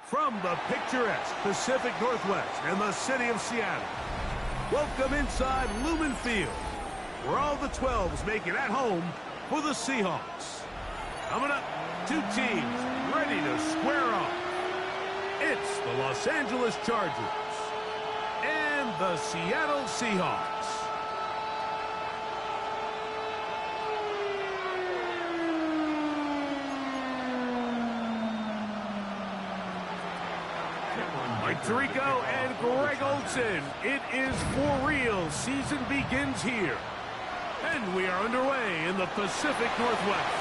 From the picturesque Pacific Northwest and the city of Seattle, welcome inside Lumen Field, where all the 12s make it at home for the Seahawks. Coming up, two teams ready to square off. It's the Los Angeles Chargers and the Seattle Seahawks. Mike Tirico and Greg Olsen. It is for real. Season begins here. And we are underway in the Pacific Northwest.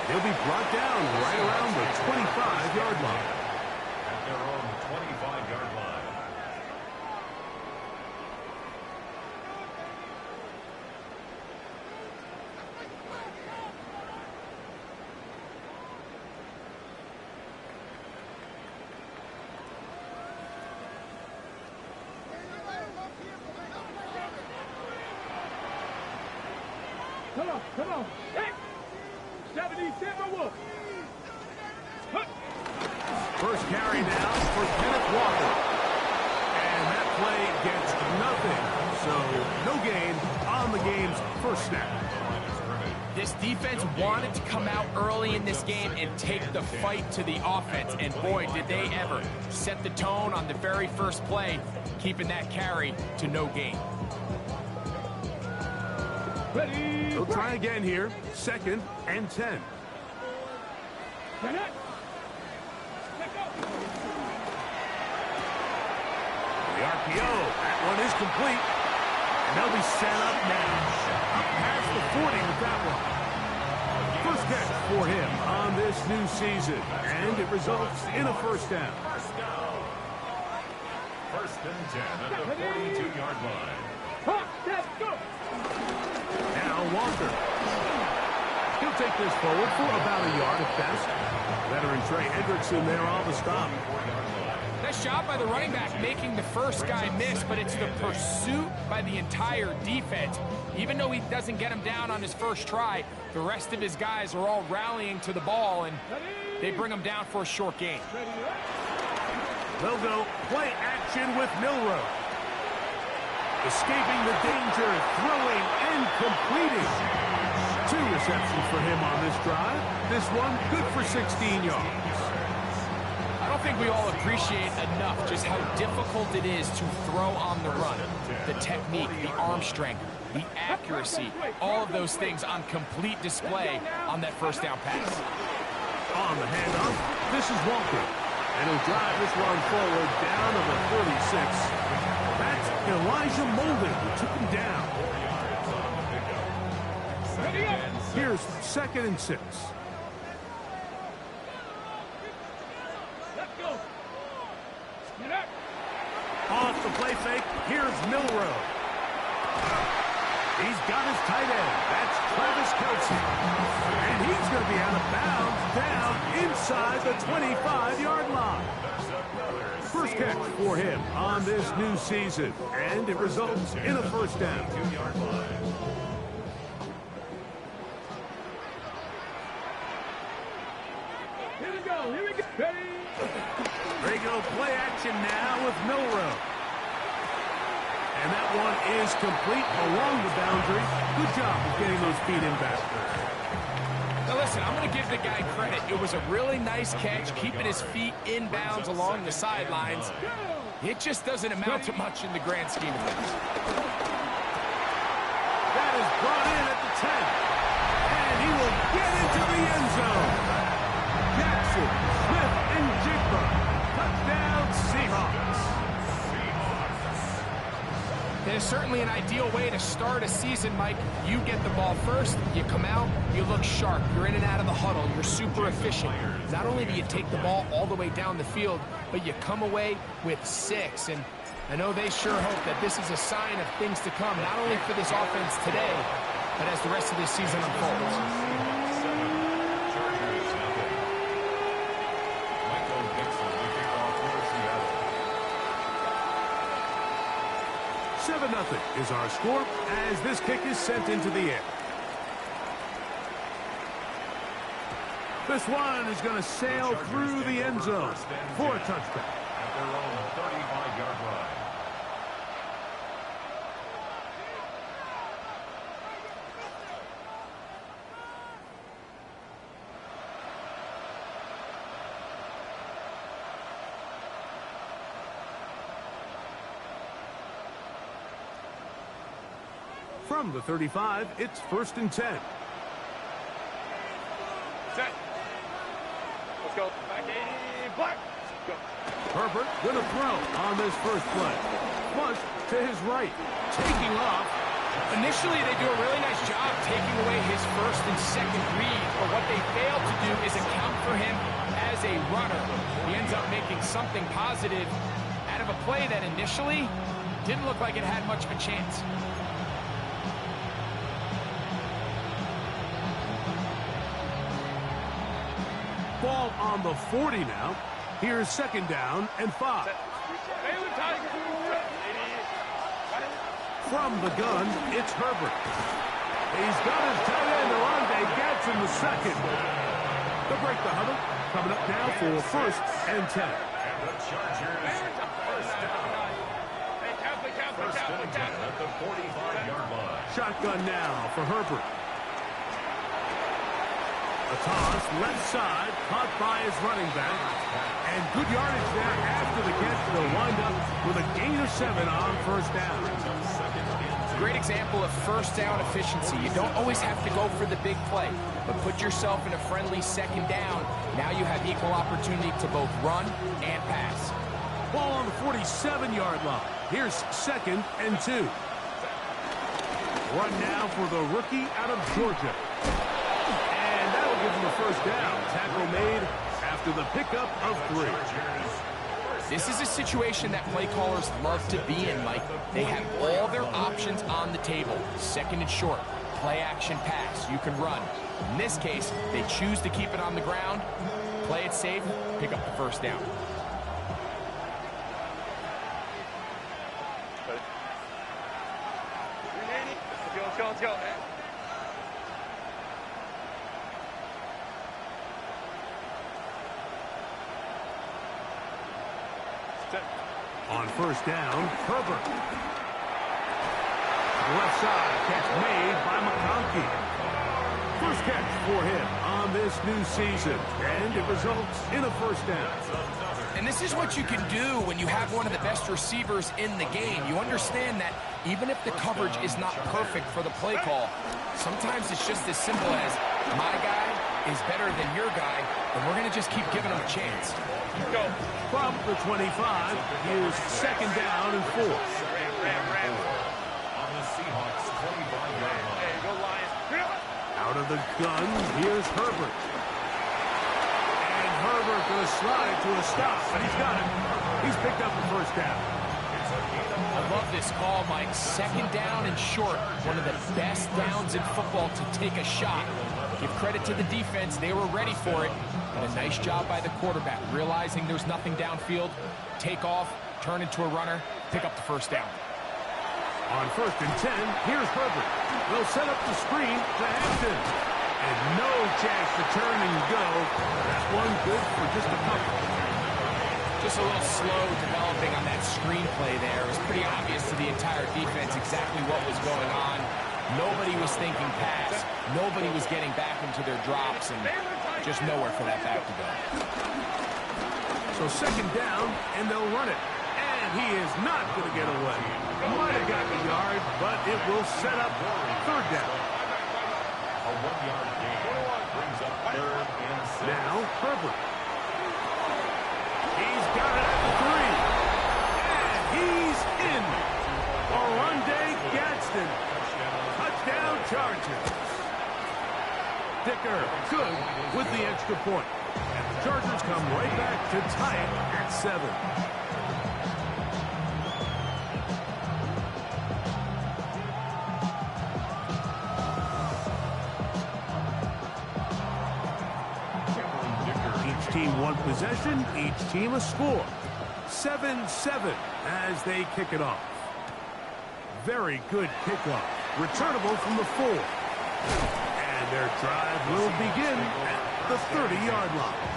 They'll be brought down right around the 25-yard line. At their own 25-yard line. Come on. Hey! 77 Wolf. First carry now for Kenneth Walker. And that play gets nothing. So no gain on the game's first snap. This defense wanted to come out early in this game and take the fight to the offense. And boy, did they ever set the tone on the very first play, keeping that carry to no gain. They'll try again here. 2nd and 10. The RPO. That one is complete. And they'll be set up now. Up past the 40 with that one. First catch for him on this new season. And it results in a first down. First and 10 at the 42-yard line. Let's go. Now Walker. He'll take this forward for about a yard at best. Veteran Trey Hendrickson there on the stop. Nice job by the running back making the first guy miss, but it's the pursuit by the entire defense. Even though he doesn't get him down on his first try, the rest of his guys are all rallying to the ball, and they bring him down for a short gain. They'll go play action with Milroe. Escaping the danger, throwing and completing. 2 receptions for him on this drive. This one good for 16 yards. I don't think we all appreciate enough just how difficult it is to throw on the run. The technique, the arm strength, the accuracy, all of those things on complete display on that first down pass. On the handoff, this is Walker. And he'll drive this one forward down to the 36. That's Elijah Molden who took him down. Here's 2nd and 6. Let's go. Off the play fake, here's Milroe. He's got his tight end. That's Travis Kelce. And he's going to be out of bounds down inside the 25-yard line. First catch for him on this new season, and it results in a first down. Here we go. Ready? They go play action now with Milroe. And that one is complete along the boundary. Good job of getting those feet in back. Now listen, I'm going to give the guy credit. It was a really nice catch, keeping his feet in bounds along the sidelines. It just doesn't amount to much in the grand scheme of things. That is brought in at the 10. And he will get into the end zone. Jackson, Smith, and Jigba. Touchdown, Seahawks. There's certainly an ideal way to start a season, Mike. You get the ball first, you come out, you look sharp, you're in and out of the huddle, you're super efficient. Not only do you take the ball all the way down the field, but you come away with 6. And I know they sure hope that this is a sign of things to come, not only for this offense today, but as the rest of this season unfolds. Nothing is our score as this kick is sent into the air. This one is going to sail through the end zone for a touchback. At their own 35-yard line. From the 35, it's 1st and 10. Set. Let's go. Back in. Black. Go. Herbert going to throw on this first play. Flush to his right. Taking off. Initially, they do a really nice job taking away his first and second read, but what they fail to do is account for him as a runner. He ends up making something positive out of a play that initially didn't look like it had much of a chance. Ball on the 40 now. Here's 2nd down and 5. From the gun, it's Herbert. He's got his tight end, Alonde gets in the 2nd. To break the huddle, coming up now for 1st and 10. And the Chargers, first down. First and 10 at the 45-yard line. Shotgun now for Herbert. A toss, left side, caught by his running back. And good yardage there after the catch. They'll wind up with a gain of 7 on 1st down. Great example of 1st down efficiency. You don't always have to go for the big play, but put yourself in a friendly 2nd down. Now you have equal opportunity to both run and pass. Ball on the 47-yard line. Here's 2nd and 2. Run now for the rookie out of Georgia. Give him the 1st down. Tackle made after the pickup of 3. This is a situation that play callers love to be in, Mike. They have all their options on the table. 2nd and short, play action pass. You can run. In this case, they choose to keep it on the ground, play it safe, pick up the 1st down. Let's go. On 1st down, Herbert. Left side, catch made by McConkey. First catch for him on this new season, and it results in a 1st down. And this is what you can do when you have one of the best receivers in the game. You understand that even if the coverage is not perfect for the play call, sometimes it's just as simple as my guy is better than your guy, and we're going to just keep giving him a chance. Go. From the 25, here's 2nd down and 4. On the Seahawks 25-yard line. Hey, go Lions. Out of the gun, here's Herbert. And Herbert going to slide to a stop, but he's got it. He's picked up the 1st down. I love this call, Mike. 2nd down and short. One of the best downs in football to take a shot. Give credit to the defense. They were ready for it. And a nice job by the quarterback, realizing there's nothing downfield. Take off, turn into a runner, pick up the 1st down. On 1st and 10, here's Herbert. They'll set up the screen to Hampton. And no chance to turn and go. That one good for just a couple. Just a little slow developing on that screenplay there. It was pretty obvious to the entire defense exactly what was going on. Nobody was thinking pass. Nobody was getting back into their drops, and just nowhere for that back to go. So 2nd down, and they'll run it. And he is not going to get away. Might have got the yard, but it will set up 3rd down. A 1-yard gain brings up 3rd and 6. Now, Herbert. He's got it at the 3. And he's in. A Oronde Gadsden. Touchdown Chargers. Dicker good with the extra point. And the Chargers come right back to tie it at 7. Each team one possession, each team a score. 7-7 as they kick it off. Very good kickoff. Returnable from the 4. And their drive will begin at the 30-yard line.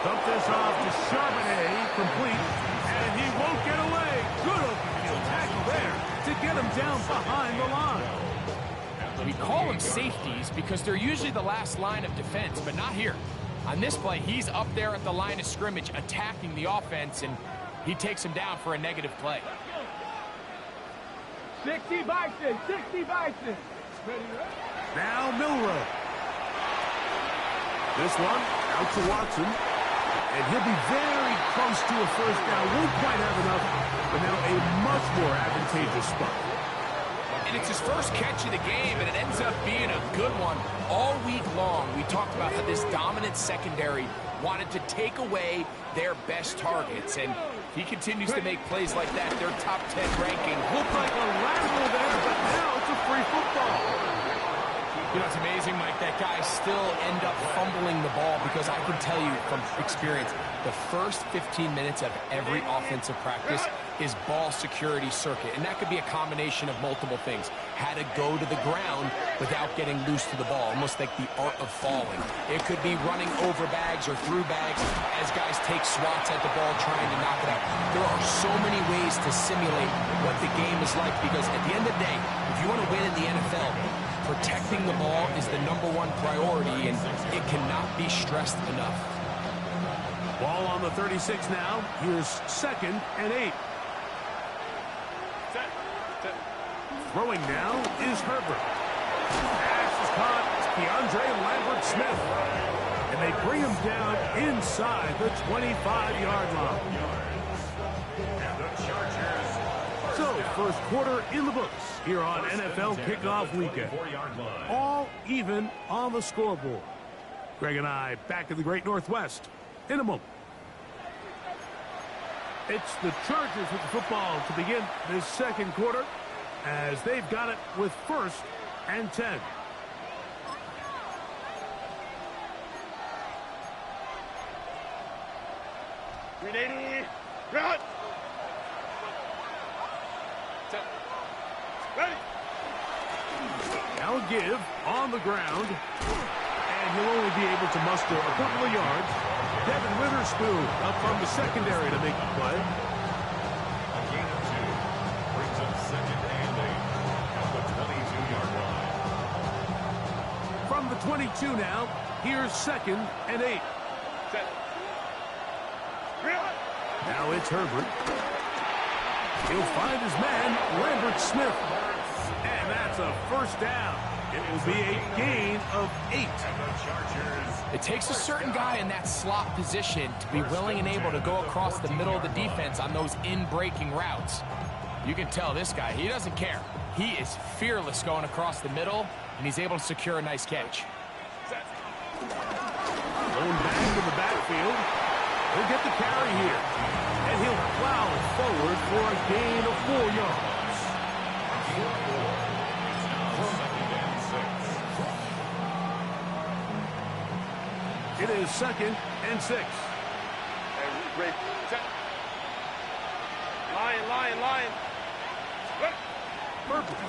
Dump this off to Charbonnet, complete, and he won't get away. Good open field tackle there to get him down behind the line. We call them safeties because they're usually the last line of defense, but not here. On this play, he's up there at the line of scrimmage attacking the offense, and he takes him down for a negative play. 60 Bison, 60 Bison. Now Milrow. This one out to Watson. And he'll be very close to a first down. Won't quite have enough, but now a much more advantageous spot. And it's his first catch of the game, and it ends up being a good one. All week long, we talked about how this dominant secondary wanted to take away their best targets, and he continues to make plays like that. Their top 10 ranking. Looked like a lateral there, but now it's a free football. You know, it's amazing, Mike, that guys still end up fumbling the ball because I can tell you from experience, the first 15 minutes of every offensive practice is ball security circuit, and that could be a combination of multiple things. How to go to the ground without getting loose to the ball, almost like the art of falling. It could be running over bags or through bags as guys take swats at the ball trying to knock it out. There are so many ways to simulate what the game is like because at the end of the day, if you want to win in the NFL, protecting the ball is the #1 priority, and it cannot be stressed enough. Ball on the 36 now. Here's 2nd and 8. Throwing now is Herbert. Pass is caught. It's Keandre Lambert-Smith. And they bring him down inside the 25-yard line. So, first quarter in the books here on NFL Kickoff Weekend. All even on the scoreboard. Greg and I back in the Great Northwest in a moment. It's the Chargers with the football to begin this second quarter as they've got it with 1st and 10. Ready, run! Ready. Now a give on the ground, and he'll only be able to muster a couple of yards. Devin Witherspoon up from the secondary to make the play. A gain of 2 brings up 2nd and 8 at the 22-yard line. From the 22 now, here's 2nd and 8. Set. Now it's Herbert. He'll find his man, Lambert-Smith. And that's a first down. It will be a gain of 8. It takes a certain guy in that slot position to be willing and able to go across the middle of the defense on those in-breaking routes. You can tell this guy, he doesn't care. He is fearless going across the middle, and he's able to secure a nice catch. Going back to the backfield. He'll get the carry here. And he'll plow forward for a gain of 4 yards. It is 2nd and 6. Ready, set. Lion. Herbert.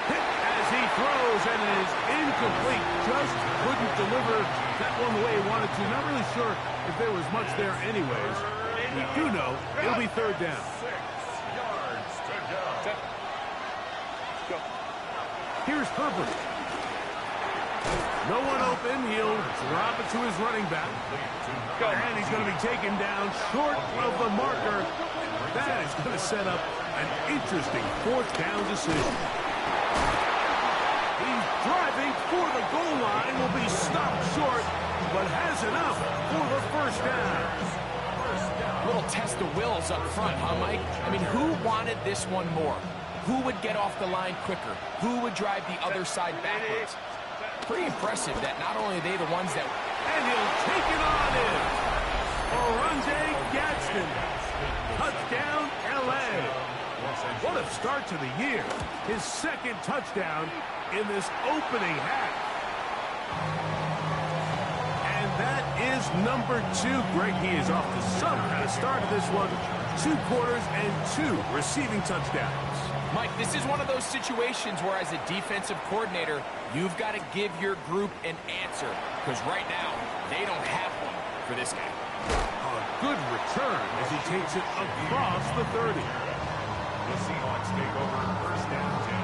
Hit as he throws, and it is incomplete. Just couldn't deliver that one the way he wanted to. Not really sure if there was much there anyways. We do know it'll be 3rd down. 6 yards to go. Set. Go. Here's Herbert. No one open. He'll drop it to his running back. Go. And he's going to be taken down short of the marker. That is going to set up An interesting fourth down decision. He's driving for the goal line, will be stopped short, but has enough for the first down. Little test of wills up front, huh, Mike? I mean, who wanted this one more? Who would get off the line quicker? Who would drive the other side backwards? Pretty impressive that not only are they the ones that... And he'll take it on in. Oronde Gadsden. Touchdown, L.A. What a start to the year. His second touchdown in this opening half. And that is number 2. Greg, he is off to some kind of start to this one. 2 quarters and 2 receiving touchdowns. Mike, this is one of those situations where as a defensive coordinator, you've got to give your group an answer. Because right now, they don't have one for this guy. A good return as he takes it across the 30. The Seahawks take over first down 10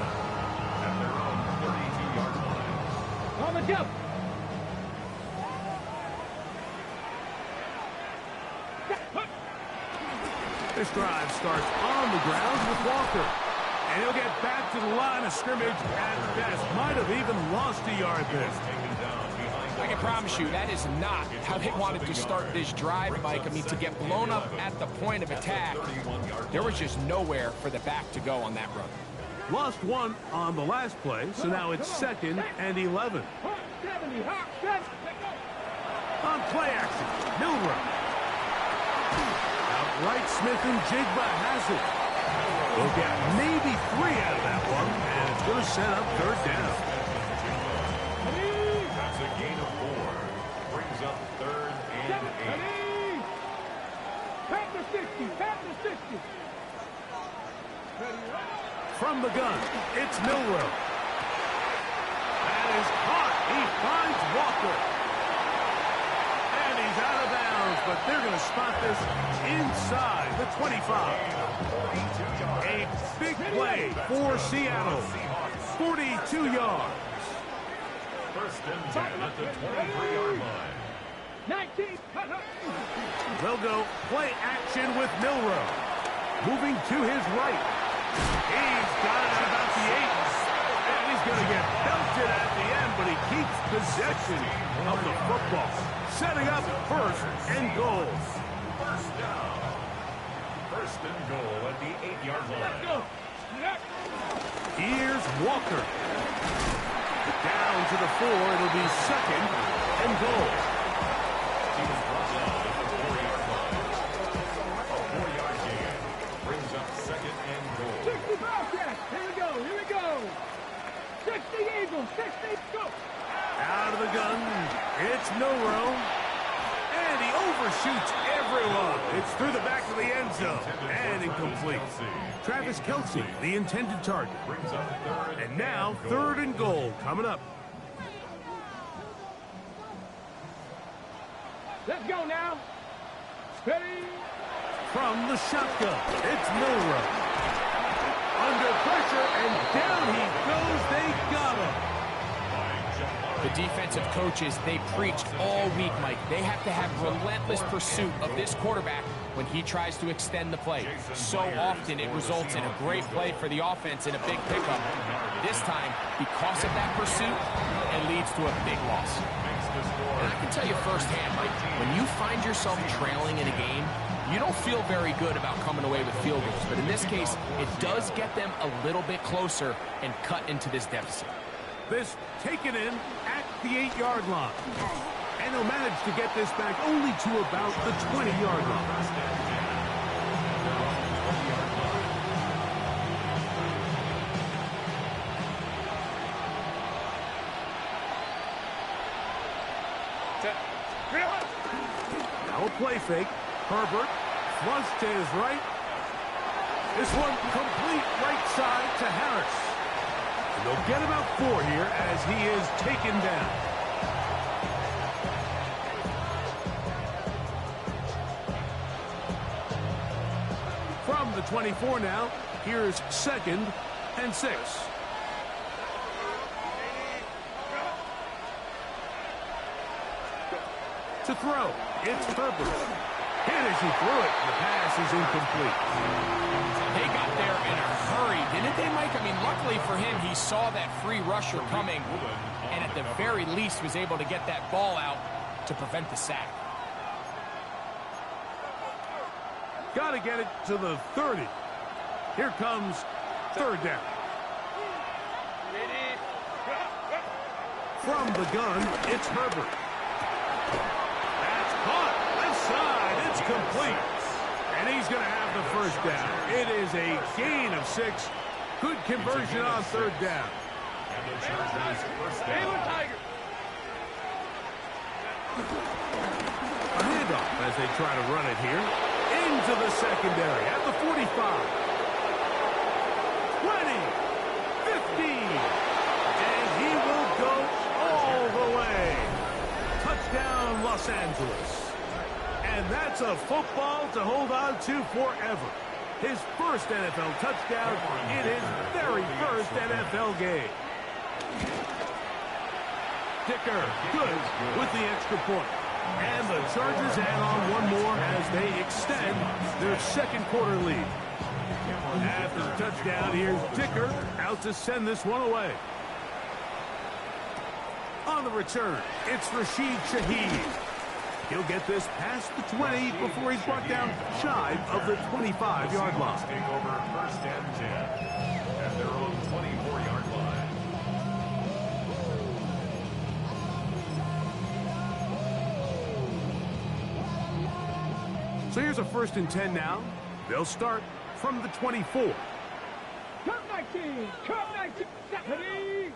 at their own 32-yard line. On the jump. This drive starts on the ground with Walker. And he'll get back to the line of scrimmage at best. Might have even lost a yard there. I can promise you that is not how they wanted to start this drive, Mike. I mean, to get blown up at the point of attack, there was just nowhere for the back to go on that run. Lost 1 on the last play, so now it's 2nd and 11. On play action, Milrow. Outright Smith and Jigba has it. We'll get maybe 3 out of that one, and it's going to set up third down. That's a gain of 4. Brings up 3rd and 8. Pat the 60. Pat the 60. From the gun, it's Milrow. That is caught. He finds Walker. And he's out of bounds, but they're going to spot this inside the 25. A big play for Seattle. 42 yards. First and 10 at the 23-yard line. 19. They'll go play action with Milrow. Moving to his right. He's got it at about the 8. And he's going to get belted at the end, but he keeps possession of the football. Setting up first and goal. First down. First and goal at the 8-yard line. Here's Walker. Down to the 4. It'll be 2nd and goal. He's brought down at the 4-yard line. A 4-yard gain brings up 2nd and goal. 60 Bobcats. Here we go. Here we go. 60 Eagles. 60. Go. Out of the gun. It's Milrow. And he overshoots everyone. It's through the back of the end zone. And incomplete. Travis Kelce, the intended target. Brings up 3rd And now 3rd and goal coming up. Let's go now. Ready. From the shotgun, it's Milrow. Under pressure, and down he goes. They got him. The defensive coaches, they preached all week, Mike. They have to have relentless pursuit of this quarterback when he tries to extend the play. So often it results in a great play for the offense and a big pickup. This time, because of that pursuit, it leads to a big loss. And I can tell you firsthand, Mike, when you find yourself trailing in a game, you don't feel very good about coming away with field goals. But in this case, it does get them a little bit closer and cut into this deficit. This taken in at the 8-yard line. And he'll manage to get this back only to about the 20-yard line. Now a play fake. Herbert flush to his right. This one complete right side to Harris. And they'll get about 4 here as he is taken down. From the 24 now, here's 2nd and 6. To throw, it's Herbert. Hit as he threw it. The pass is incomplete. They got there in a hurry, didn't they, Mike? I mean, luckily for him, he saw that free rusher coming, and at the very least was able to get that ball out to prevent the sack. Got to get it to the 30. Here comes third down. From the gun, it's Herbert. That's caught. Left side. It's complete. And he's going to have the first down. It is a gain of 6. Good conversion on third down. And the Chargers first down. A handoff as they try to run it here. Into the secondary at the 45. 20. 15. And he will go all the way. Touchdown, Los Angeles. And that's a football to hold on to forever. His first NFL touchdown in his very first NFL game. Dicker, good with the extra point. And the Chargers add on one more as they extend their second quarter lead. After the touchdown, here's Dicker out to send this one away. On the return, it's Rashid Shaheed. He'll get this past the 20 before he's brought down shy of the 25-yard line. Take over first and 10 at their own 24-yard line. So here's a first and 10 now. They'll start from the 24. Come 19. Come 19. Stephanie.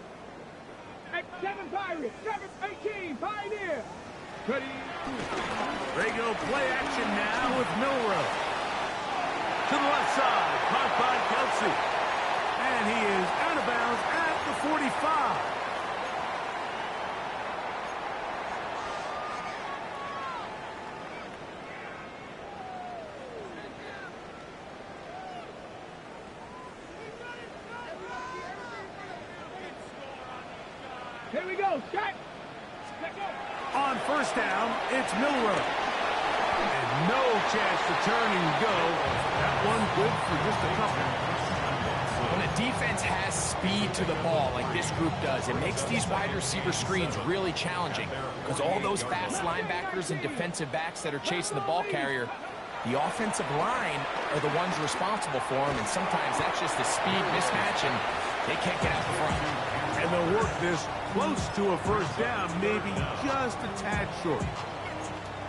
7 Pirates. 7 18. Pioneer. Ready. They go play action now with Milrow. To the left side. Caught by Kelsey. And he is out of bounds at the 45. Here we go. Set. On first down, it's Milrow. And no chance to turn and go. That one good for just a couple. When a defense has speed to the ball like this group does, it makes these wide receiver screens really challenging because all those fast linebackers and defensive backs that are chasing the ball carrier, the offensive line are the ones responsible for them, and sometimes that's just a speed mismatch, and they can't get out in front. And they'll work this close to a first down, maybe just a tad short.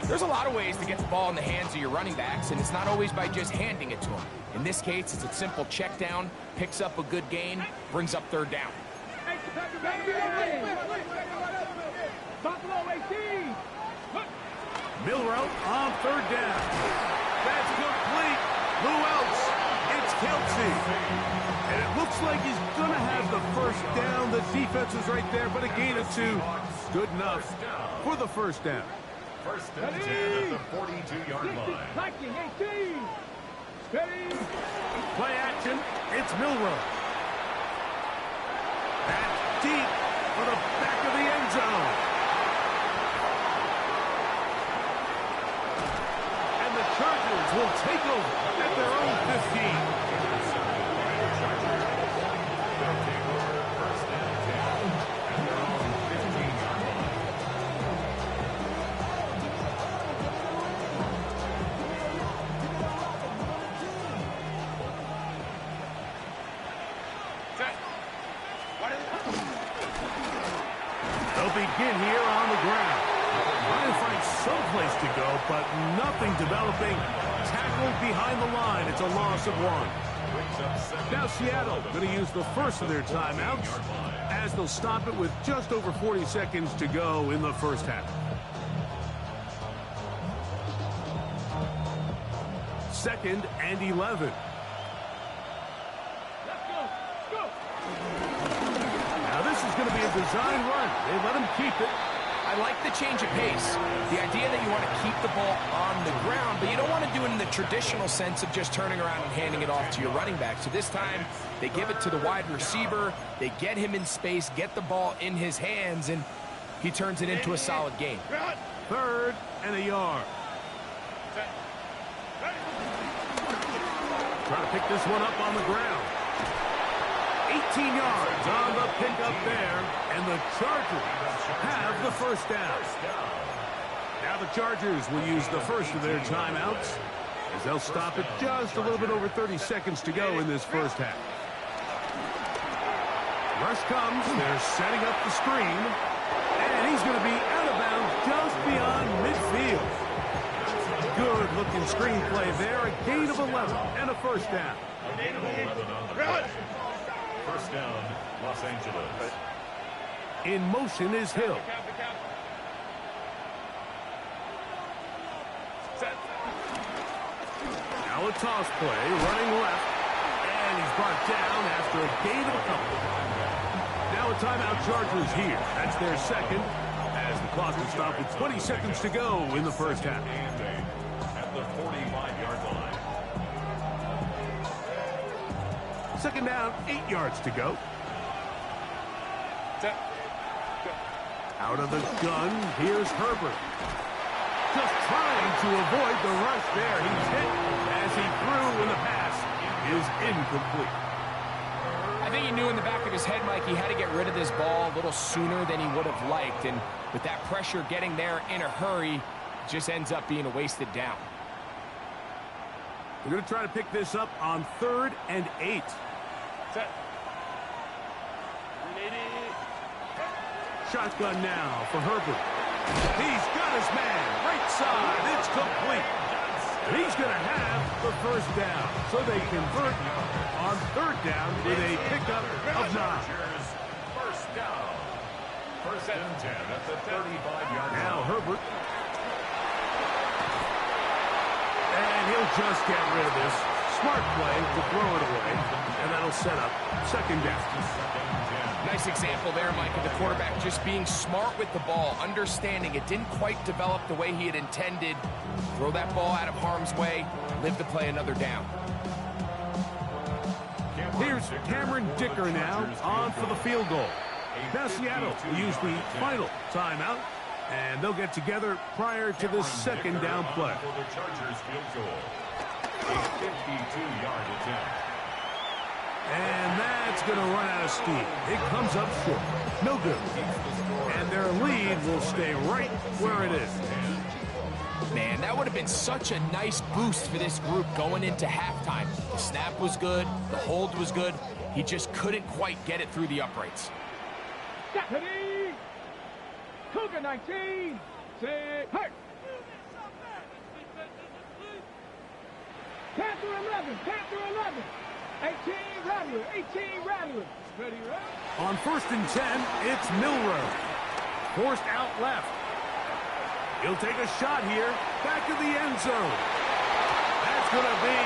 There's a lot of ways to get the ball in the hands of your running backs, and it's not always by just handing it to them. In this case, it's a simple check down, picks up a good gain, brings up third down. Milrow on third down. That's complete. Who else? It's Kelsey. And it looks like he's going to have the first down. The defense was right there, but a gain of 2. Good enough for the first down. First and 10 at the 42-yard line. Play action. It's Milrow. That's deep for the back of the end zone. And the Chargers will take over at their own 15. They'll begin here on the ground. Trying to find someplace to go, but nothing developing. Tackled behind the line. It's a loss of 1. Now Seattle going to use the first of their timeouts as they'll stop it with just over 40 seconds to go in the first half. Second and 11. Now this is going to be a design run. They let him keep it. I like the change of pace. The idea that you want to keep the ball on the ground, but you don't want to do it in the traditional sense of just turning around and handing it off to your running back. So this time, they give it to the wide receiver. They get him in space, get the ball in his hands, and he turns it into a solid gain. Third and a yard. Trying to pick this one up on the ground. 18 yards on the pickup there, and the Chargers have the first down. Now the Chargers will use the first of their timeouts, as they'll stop it just a little bit over 30 seconds to go in this first half. Rush comes, they're setting up the screen, and he's going to be out of bounds just beyond midfield. Good-looking screenplay there, a gain of 11 and a first down. First down, Los Angeles. In motion is Hill. Now a toss play, running left, and he's brought down after a gain of a couple. Now a timeout Chargers here. That's their second, as the clock will stop with 20 seconds to go in the first half. At the 45-yard line. Second down, 8 yards to go. Out of the gun, here's Herbert. Just trying to avoid the rush there. He's hit as he threw, and the pass is incomplete. I think he knew in the back of his head, Mike, he had to get rid of this ball a little sooner than he would have liked. And with that pressure getting there in a hurry, it just ends up being a wasted down. We're going to try to pick this up on 3rd and 8. Set. Shotgun now for Herbert. He's got his man. Right side. It's complete. And he's going to have the first down. So they convert on 3rd down with a pickup of 9. First down. First and 10 at the 35-yard line. Now Herbert. And he'll just get rid of this. Smart play to throw it away. And that'll set up second down. Nice example there, Mike, of the quarterback just being smart with the ball, understanding it didn't quite develop the way he had intended. Throw that ball out of harm's way, live to play another down. Here's Cameron Dicker now on for the field goal. Now Seattle will use the final timeout, and they'll get together prior to this second down play. For the Chargers field goal. A 52-yard attempt. And that's going to run out of steam. It comes up short. No good. And their lead will stay right where it is. Man, that would have been such a nice boost for this group going into halftime. The snap was good. The hold was good. He just couldn't quite get it through the uprights. Deputy! Cougar 19! Say, hurt! Panther 11! Panther 11! 18 Rattler! 18 Rattler! Ready, right? On 1st and 10, it's Milrow. Forced out left. He'll take a shot here. Back of the end zone. That's going to be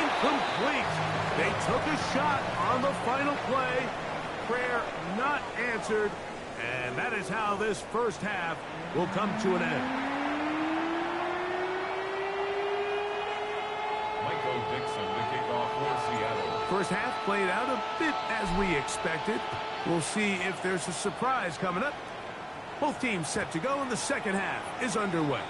incomplete. They took a shot on the final play. Prayer not answered. And that is how this first half will come to an end. Michael Dixon, the kickoff for Seattle. First half played out a bit as we expected. We'll see if there's a surprise coming up. Both teams set to go, and the second half is underway.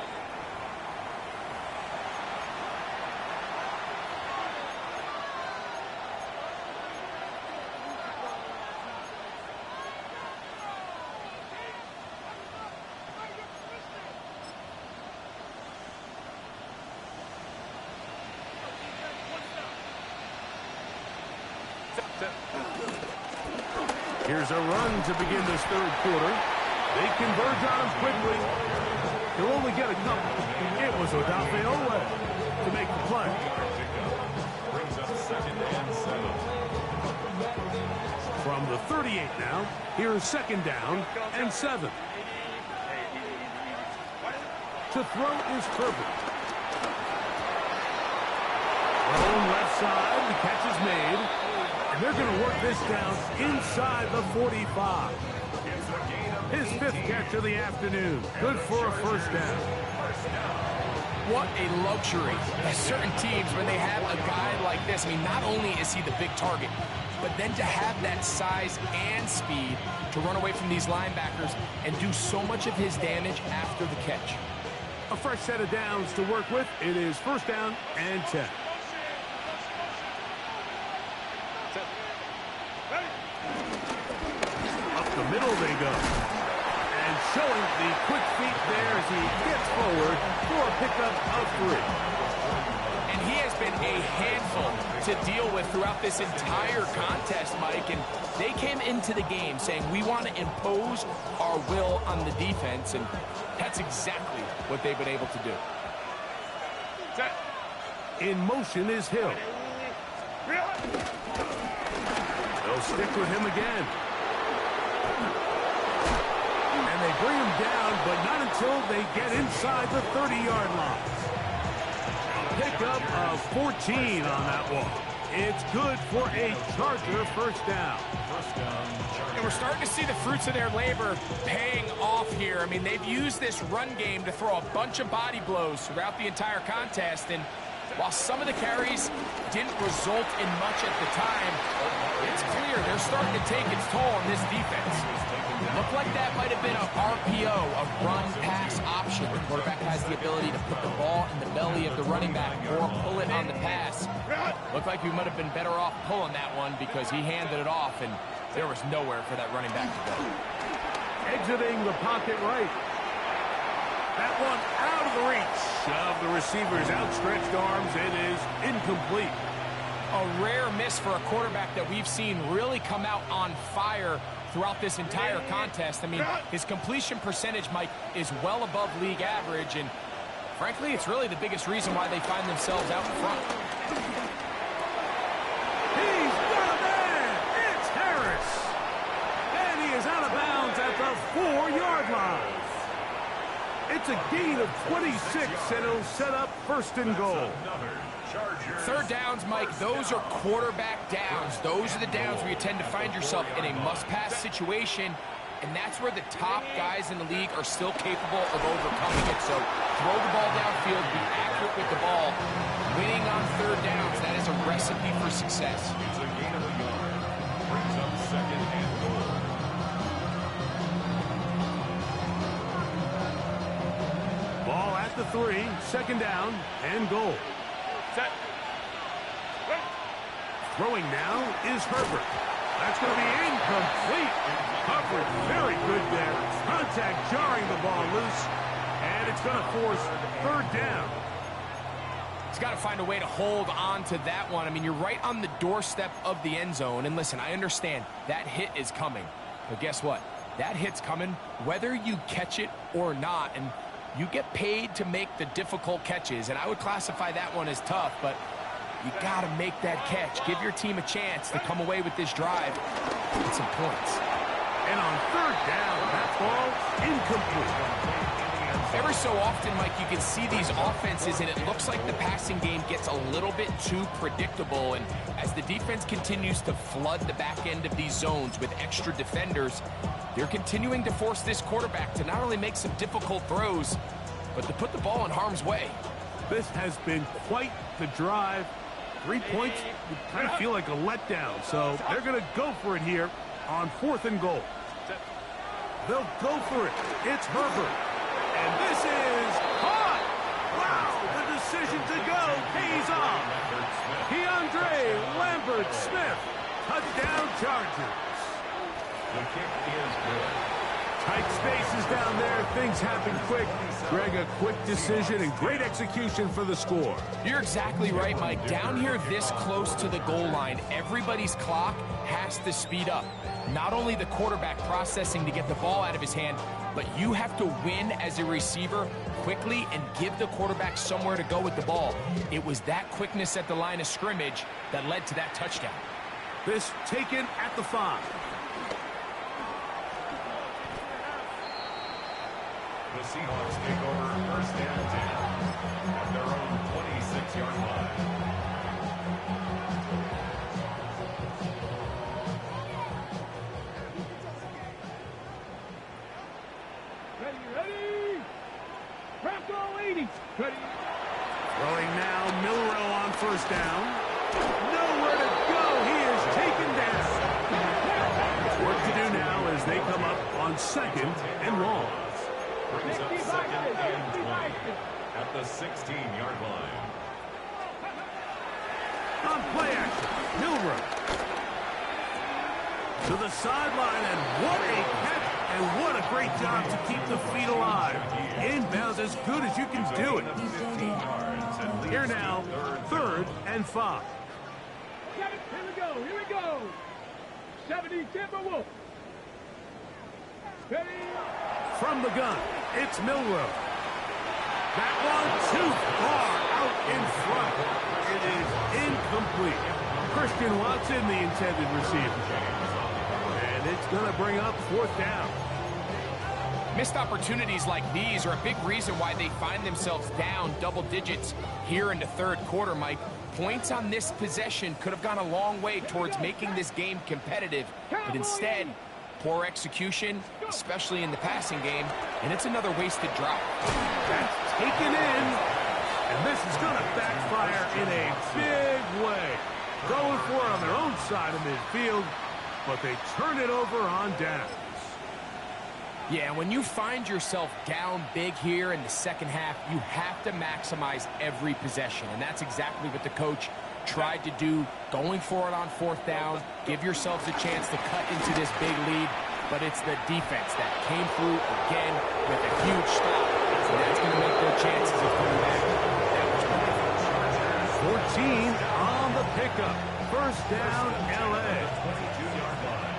Here's a run to begin this third quarter. They converge on him quickly. He'll only get a couple. It was Odafe Oweh to make the play. Brings up 2nd and 7. From the 38 now, here's 2nd down and 7. To throw is Herbert. Thrown left side, the catch is made. And they're going to work this down inside the 45. His 5th catch of the afternoon. Good for a first down. What a luxury. There's certain teams, when they have a guy like this, I mean, not only is he the big target, but then to have that size and speed to run away from these linebackers and do so much of his damage after the catch. A fresh set of downs to work with. It is first down and 10. Up the middle they go. And showing the quick feet there as he gets forward for a pickup of 3. And he has been a handful to deal with throughout this entire contest, Mike. And they came into the game saying, we want to impose our will on the defense. And that's exactly what they've been able to do. In motion is Hill. They'll stick with him again. And they bring him down, but not until they get inside the 30-yard line. Pickup of 14 on that one. It's good for a Charger first down. And we're starting to see the fruits of their labor paying off here. I mean, they've used this run game to throw a bunch of body blows throughout the entire contest. And while some of the carries didn't result in much at the time, it's clear they're starting to take its toll on this defense. Looked like that might have been a RPO, a run-pass option. The quarterback has the ability to put the ball in the belly of the running back or pull it on the pass. Looked like we might have been better off pulling that one because he handed it off, and there was nowhere for that running back to go. Exiting the pocket right. That one out of the reach of the receiver's outstretched arms. It is incomplete. A rare miss for a quarterback that we've seen really come out on fire throughout this entire contest. I mean, his completion percentage, Mike, is well above league average, and frankly, it's really the biggest reason why they find themselves out in front. He's got a man! It's Harris! And he is out of bounds at the 4-yard line. It's a gain of 26, and it'll set up first and goal. Third downs, Mike, those are quarterback downs. Those are the downs where you tend to find yourself in a must-pass situation, and that's where the top guys in the league are still capable of overcoming it. So throw the ball downfield, be accurate with the ball. Winning on third downs, that is a recipe for success. It's a gain of a yard. Brings up second and goal. Ball at the 3, second down and goal. Set. Throwing now is Herbert. That's going to be incomplete. Coverage very good there. Contact jarring the ball loose. And it's going to force third down. He's got to find a way to hold on to that one. I mean, you're right on the doorstep of the end zone. And listen, I understand that hit is coming. But guess what? That hit's coming whether you catch it or not. And you get paid to make the difficult catches, and I would classify that one as tough, but you got to make that catch. Give your team a chance to come away with this drive with some points. And on third down, that ball incomplete. Every so often, Mike, you can see these offenses, and it looks like the passing game gets a little bit too predictable, and as the defense continues to flood the back end of these zones with extra defenders, they're continuing to force this quarterback to not only make some difficult throws, but to put the ball in harm's way. This has been quite the drive. 3 points would kind of feel like a letdown, so they're going to go for it here on fourth and goal. They'll go for it. It's Herbert. And this is caught. Wow, the decision to go pays off. Keandre Lambert-Smith, touchdown Chargers. The kick is good. Tight spaces down there. Things happen quick. Greg, a quick decision and great execution for the score. You're exactly right, Mike. Down here this close to the goal line, everybody's clock has to speed up. Not only the quarterback processing to get the ball out of his hand, but you have to win as a receiver quickly and give the quarterback somewhere to go with the ball. It was that quickness at the line of scrimmage that led to that touchdown. This taken at the 5. The Seahawks take over first and 10 at their own 26-yard line. Ready. Craft all 80. Ready. Throwing now, Milrow on first down. Nowhere to go. He is taken down. Work to do now as they come up on second and long. Brings up second and 20. 16-yard line. On play action, Milrow. To the sideline, and what a catch, and what a great job to keep the feet alive. Inbounds as good as you can do it. 15 yards. And Here now, 3rd and 5. Here we go. 70 Timberwolves. Ready? From the gun, it's Milrow. That one too far out in front. It is incomplete. Christian Watson, the intended receiver. And it's going to bring up 4th down. Missed opportunities like these are a big reason why they find themselves down double digits here in the 3rd quarter, Mike. Points on this possession could have gone a long way towards making this game competitive, but instead, poor execution, especially in the passing game, and it's another wasted drive. That's taken in, and this is going to backfire in a big way. Going for it on their own side of midfield, but they turn it over on downs. Yeah, when you find yourself down big here in the 2nd half, you have to maximize every possession, and that's exactly what the coach tried to do, going for it on 4th down. Give yourselves a chance to cut into this big lead, but it's the defense that came through again with a huge stop, and that's going to make their chances of coming back that much better. 14 on the pickup. 1st down, L.A. 22-yard line.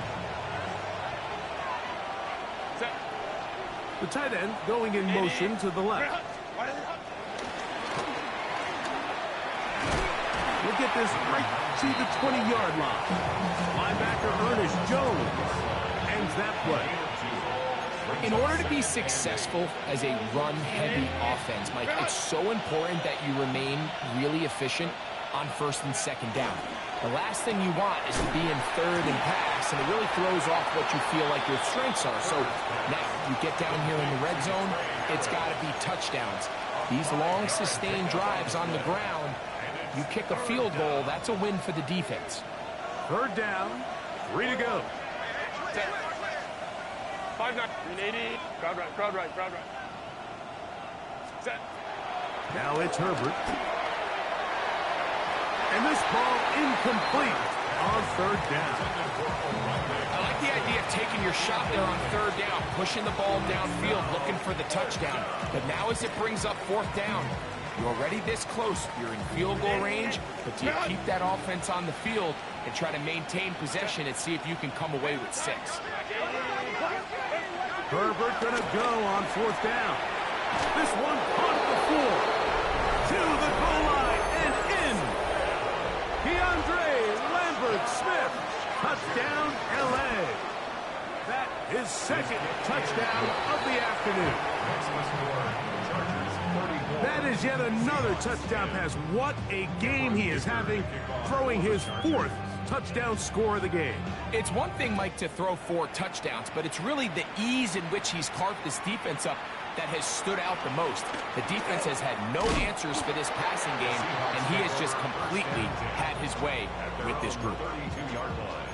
The tight end going in motion to the left. We'll get this right to the 20-yard line. Linebacker Ernest Jones ends that play. In order to be successful as a run-heavy offense, Mike, it's so important that you remain really efficient on 1st and 2nd down. The last thing you want is to be in 3rd and pass, and it really throws off what you feel like your strengths are. So now you get down here in the red zone, it's got to be touchdowns. These long, sustained drives on the ground, you kick a field goal, that's a win for the defense. 3rd down, 3 to go. 5-9. 380. Crowd right. Set. Now it's Herbert. And this ball incomplete on 3rd down. I like the idea of taking your shot there on 3rd down, pushing the ball downfield, looking for the touchdown. But now as it brings up 4th down, you're already this close. You're in field goal range, but do you keep that offense on the field and try to maintain possession and see if you can come away with 6? Herbert going to go on 4th down. This one caught at the 4. To the goal line and in. DeAndre Lambert-Smith. Touchdown, L.A. That is 2nd touchdown of the afternoon. That is yet another touchdown pass. What a game he is having, throwing his 4th touchdown score of the game. It's one thing, Mike, to throw 4 touchdowns, but it's really the ease in which he's carved this defense up that has stood out the most. The defense has had no answers for this passing game, and he has just completely had his way with this group. 32-yard line.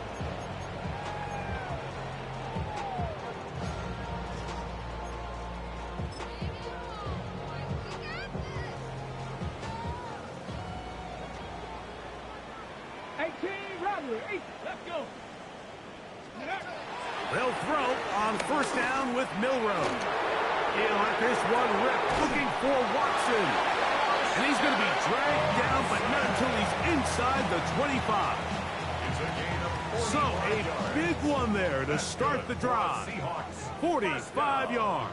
Let's go. They'll throw on 1st down with Milrow. He'll let this one rip, looking for Watson. And he's going to be dragged down, but not until he's inside the 25. So a big one there to start the drive. 45 yards.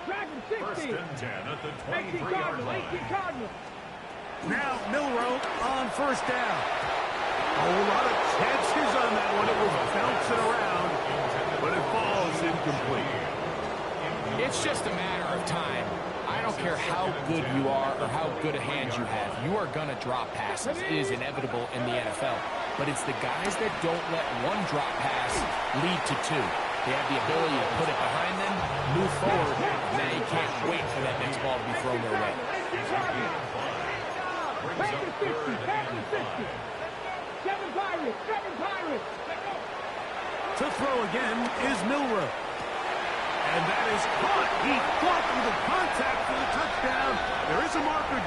Drag him 60. 1st and 10 at the 18 23-yard Cardinal. line. 18 Cardinal. Now Milrow on 1st down. A lot of chances on that one. It was bouncing around, but it falls incomplete. It's just a matter of time. I don't care how good you are or how good a hand you have. You are going to drop passes. It is inevitable in the NFL. But it's the guys that don't let one drop pass lead to 2. They have the ability to put it behind them, move forward, and then you can't wait for that next ball to be thrown their way. Brings up 3rd and 5. 7 Pirates. To throw again is Milrow. And that is caught. He fought through the contact for the touchdown. There is a marker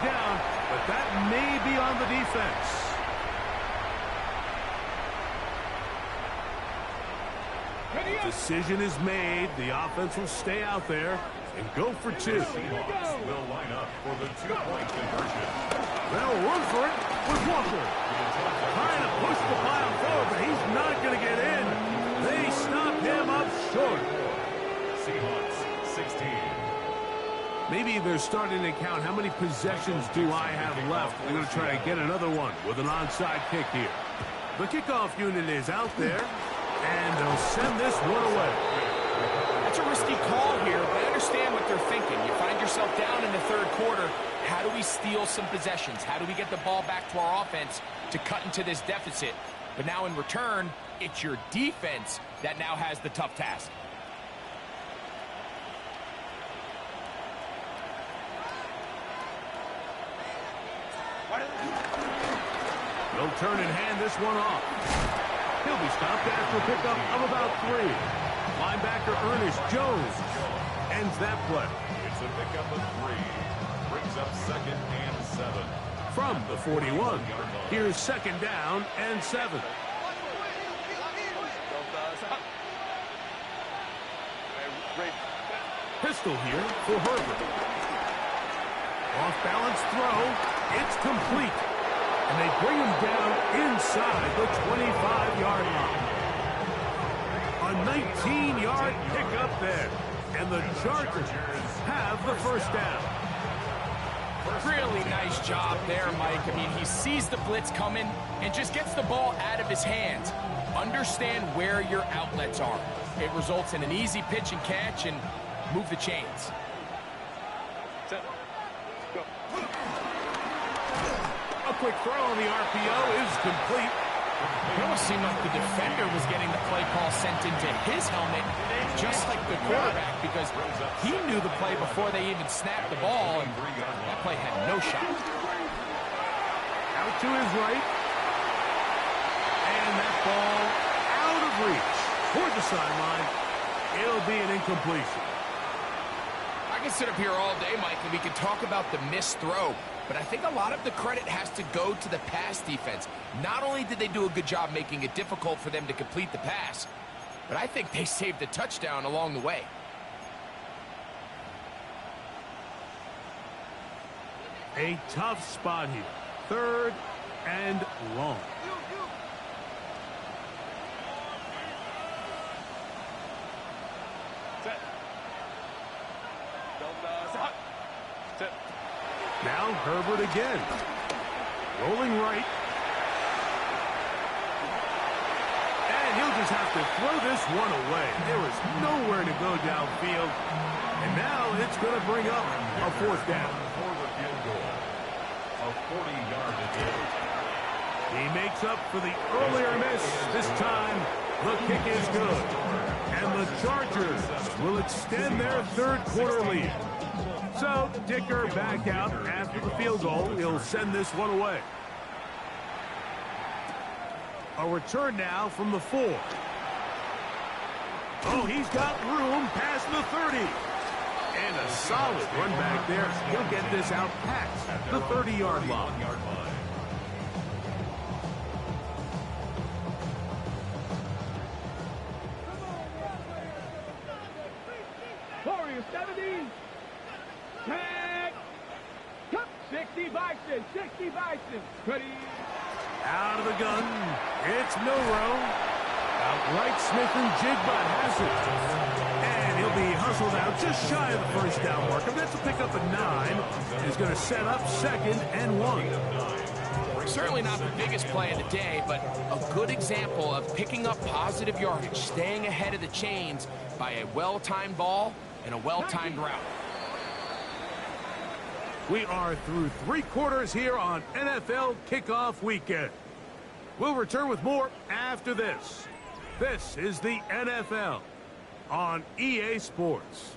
may be on the defense. Decision is made. The offense will stay out there and go for two. Seahawks will line up for the two-point conversion. They'll run for it with Walker. Trying to push the pile forward, but he's not going to get in. They stop him up short. Seahawks 16. Maybe they're starting to count how many possessions do I have left. They're going to try to get another one with an onside kick here. The kickoff unit is out there, and they'll send this one away. That's a risky call here, but I understand what they're thinking. You find yourself down in the third quarter. How do we steal some possessions? How do we get the ball back to our offense to cut into this deficit? But now in return, it's your defense that now has the tough task. They'll turn and hand this one off. He'll be stopped after a pickup of about 3. Linebacker Ernest Jones ends that play. It's a pickup of 3. Brings up 2nd and 7. From the 41, here's 2nd down and 7. Pistol here for Herbert. Off-balance throw. It's complete. And they bring him down inside the 25-yard line. A 19-yard pickup there. And the Chargers have the first down. Really nice job there, Mike. I mean, he sees the blitz coming and just gets the ball out of his hands. Understand where your outlets are. It results in an easy pitch and catch and move the chains. A quick throw on the RPO is complete. It almost seemed like the defender was getting the play call sent into his helmet, just like the quarterback, because he knew the play before they even snapped the ball, and that play had no shot. Out to his right. And that ball out of reach toward the sideline. It'll be an incompletion. I can sit up here all day, Mike, and we can talk about the missed throw, but I think a lot of the credit has to go to the pass defense. Not only did they do a good job making it difficult for them to complete the pass, but I think they saved a touchdown along the way. A tough spot here. 3rd and long. Now Herbert again. Rolling right. And he'll just have to throw this one away. There was nowhere to go downfield. And now it's going to bring up a 4th down. For the field goal. A 40-yard attempt. He makes up for the earlier miss. This time, the kick is good. And the Chargers will extend their 3rd quarter lead. So, Dicker back out after the field goal. He'll send this one away. A return now from the 4. Oh, he's got room past the 30. And a solid run back there. He'll get this out past the 30-yard line. Warriors 70. Tag. Cut. 60 Bison. 60 Bison. Ready. Out of the gun. It's Milrow. Outright Smith and Jigba has it. And he'll be hustled out just shy of the first down marker. That's a pickup at 9. He's going to set up 2nd and 1. Certainly not the biggest play of the day, but a good example of picking up positive yardage, staying ahead of the chains by a well-timed ball and a well-timed route. We are through 3 quarters here on NFL Kickoff Weekend. We'll return with more after this. This is the NFL on EA Sports.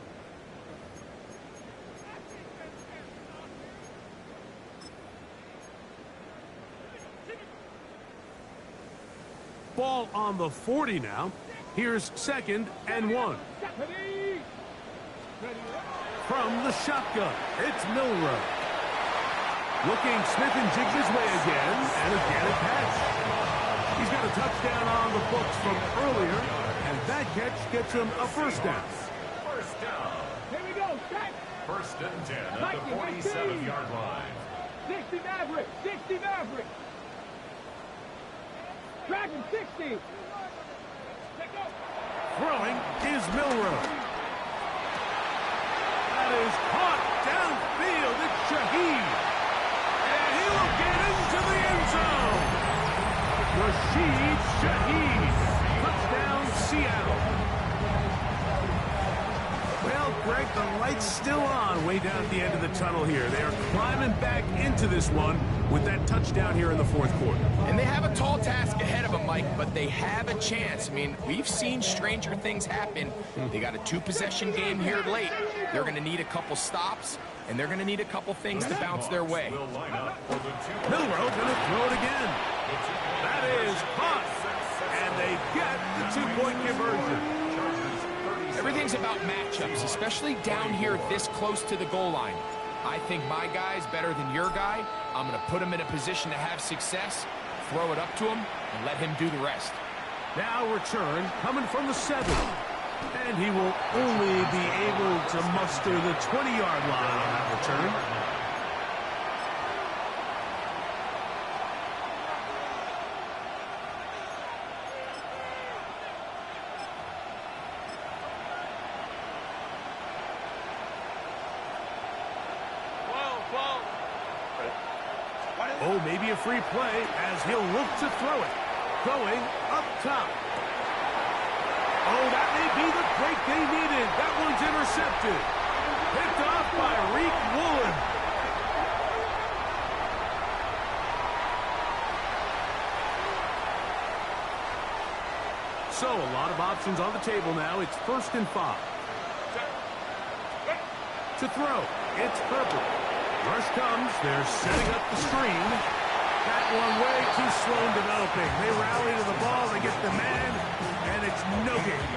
Ball on the 40 now. Here's 2nd and 1. Ready. Ready. From the shotgun, it's Milrow. Looking Smith and jigs his way again, and again it passed. He's got a touchdown on the books from earlier, and that catch gets him a first down. First down. Here we go, set. First and 10 at the 47-yard line. 60 Maverick, 60 Maverick. Dragon 60. Throwing is Milroe. That is caught downfield. It's Shaheed. And he will get into the end zone. Rashid Shaheed. Touchdown, Seattle. Well, Greg, the light's still on way down at the end of the tunnel here. They are climbing back into this one with that touchdown here in the fourth quarter. And they have a tall task ahead of them, Mike, but they have a chance. I mean, we've seen stranger things happen. They got a two-possession game here late. They're going to need a couple stops, and they're going to need a couple things to bounce their way. Milroe going to throw it again. That is caught. And they get the two-point conversion. Everything's about matchups, especially down here this close to the goal line. I think my guy's better than your guy. I'm going to put him in a position to have success, throw it up to him, and let him do the rest. Now return coming from the 7. And he will only be able to muster the 20-yard line on that return. Oh, maybe a free play as he'll look to throw it. Going up top. Oh, that may be the break they needed. That one's intercepted. Picked off by Reek Woolen. So, a lot of options on the table now. It's 1st and 5. To throw, it's Herbert. Rush comes. They're setting up the screen. That one way too slow in developing. They rally to the ball. They get the man, and it's no game.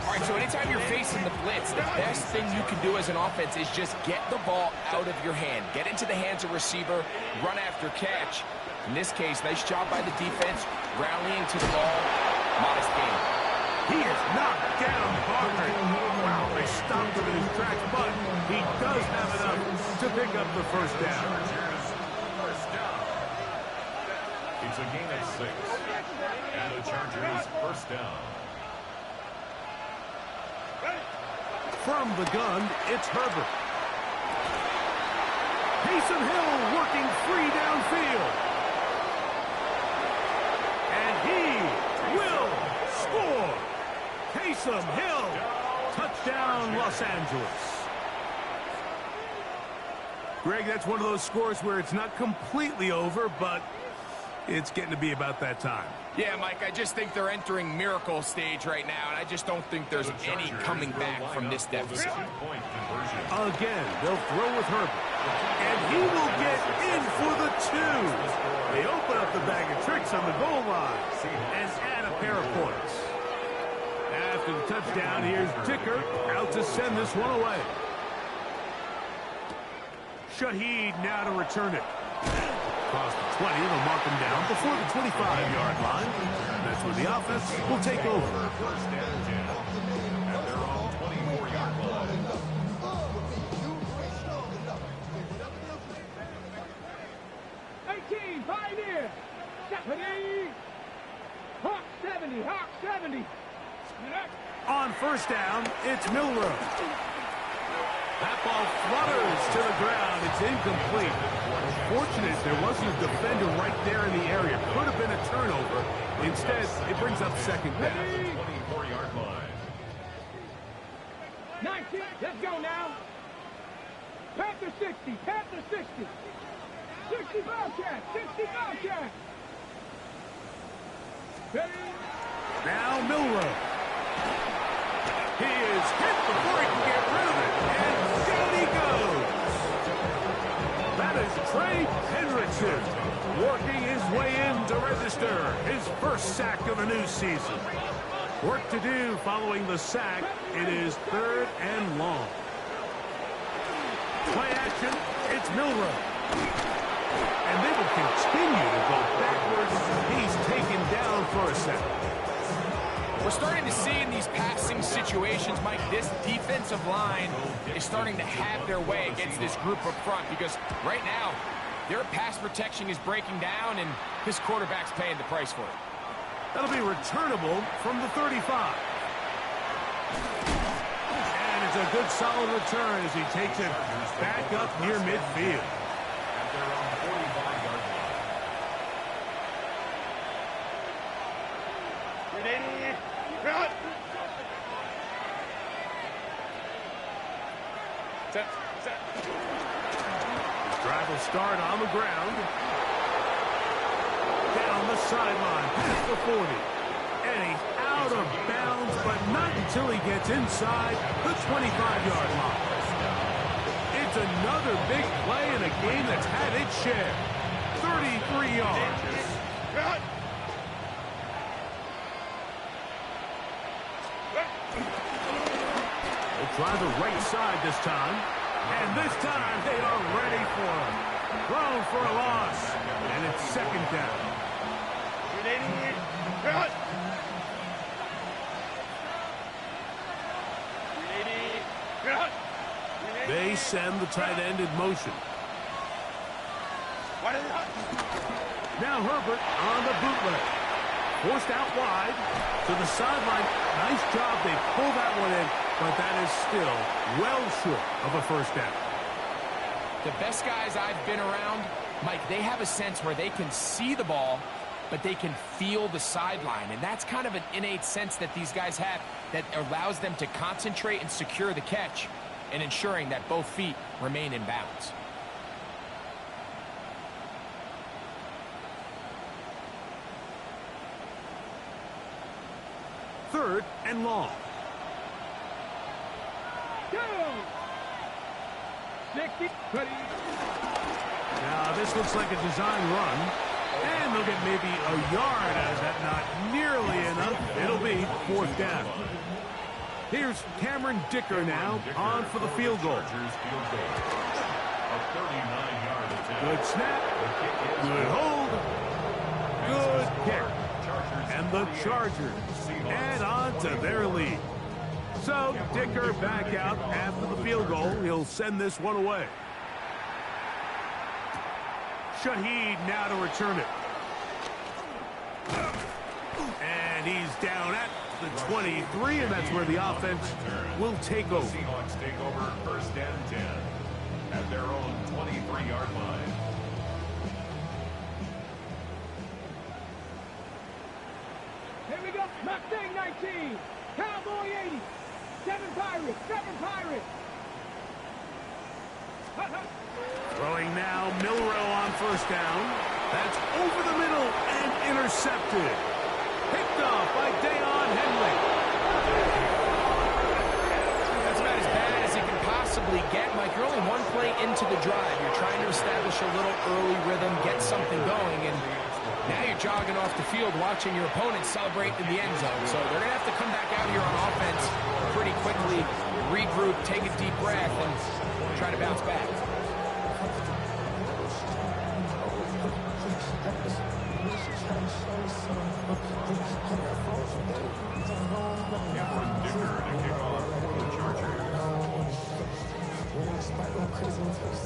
All right, so anytime you're facing the blitz, the best thing you can do as an offense is just get the ball out of your hand. Get into the hands of receiver, run after catch. In this case, nice job by the defense, rallying to the ball. Modest game. He is knocked down hard. Wow, they stopped him in his tracks, but he does have enough to pick up the first down. It's a gain of 6. And the Chargers first down. From the gun, it's Herbert. Taysom Hill working free downfield. And he will score. Taysom Hill. Touchdown, Los Angeles. Greg, that's one of those scores where it's not completely over, but it's getting to be about that time. Yeah, Mike, I just think they're entering miracle stage right now, and I just don't think there's any coming back from this deficit. Again, they'll throw with Herbert. And he will get in for the 2. They open up the bag of tricks on the goal line and add a pair of points. After the touchdown, here's Dicker out to send this one away. Shaheed now to return it. Across the 20, they'll mark him down before the 25-yard line. That's where the offense will take over. First and 10 at their own 24-yard line. Pioneer. Stephanie. Hawk 70. Hawk 70. On first down, it's Milroe. That ball flutters to the ground. It's incomplete. Unfortunate there wasn't a defender right there in the area. Could have been a turnover. Instead, it brings up second down. 24-yard line. 19. Let's go now. Panther 60. Panther 60. 60 Bobcat. 60 Bobcat. Now Milroe. He is hit before he can get rid of it. And down he goes. That is Trey Hendrickson working his way in to register his first sack of the new season. Work to do following the sack. It is 3rd and long. Play action. It's Milroe. And they will continue to go backwards. He's taken down for a second. We're starting to see in these passing situations, Mike, this defensive line is starting to have their way against this group up front because right now, their pass protection is breaking down, and this quarterback's paying the price for it. That'll be returnable from the 35. And it's a good solid return as he takes it back up near midfield. At their own 45-yard line. Set. Drive will start on the ground. Down the sideline, past the 40. And he's out of bounds, but not until he gets inside the 25-yard line. It's another big play in a game that's had its share. 33 yards. They'll try the right side this time. And this time they are ready for him. Thrown for a loss. And it's second down. They send the tight end in motion. Now Herbert on the bootleg. Forced out wide to the sideline. Nice job. They pull that one in, but that is still well short of a first down. The best guys I've been around, Mike, they have a sense where they can see the ball, but they can feel the sideline. And that's kind of an innate sense that these guys have that allows them to concentrate and secure the catch and ensuring that both feet remain in bounds. Third and long. Go! 60, 20. Now this looks like a design run. And they'll get maybe a yard out of that. Not nearly enough. It'll be fourth down. Here's Cameron Dicker now on for the field goal. Good snap. Good hold. Good kick. And the Chargers add on to their lead. So Dicker back out after the field goal. He'll send this one away. Shaheed now to return it. And he's down at the 23, and that's where the offense will take over. Seahawks take over first and 10 at their own 23-yard line. Here we go. Mustang 19. Cowboy 80. 7 Pirates. 7 Pirates. Throwing now, Milrow on first down. That's over the middle and intercepted. Picked off by Dayon Henley. That's about as bad as it can possibly get. Mike, you're only one play into the drive. You're trying to establish a little early rhythm, get something going, and now you're jogging off the field watching your opponent celebrate in the end zone. So they're going to have to come back out here on offense pretty quickly, regroup, take a deep breath, and try to bounce back.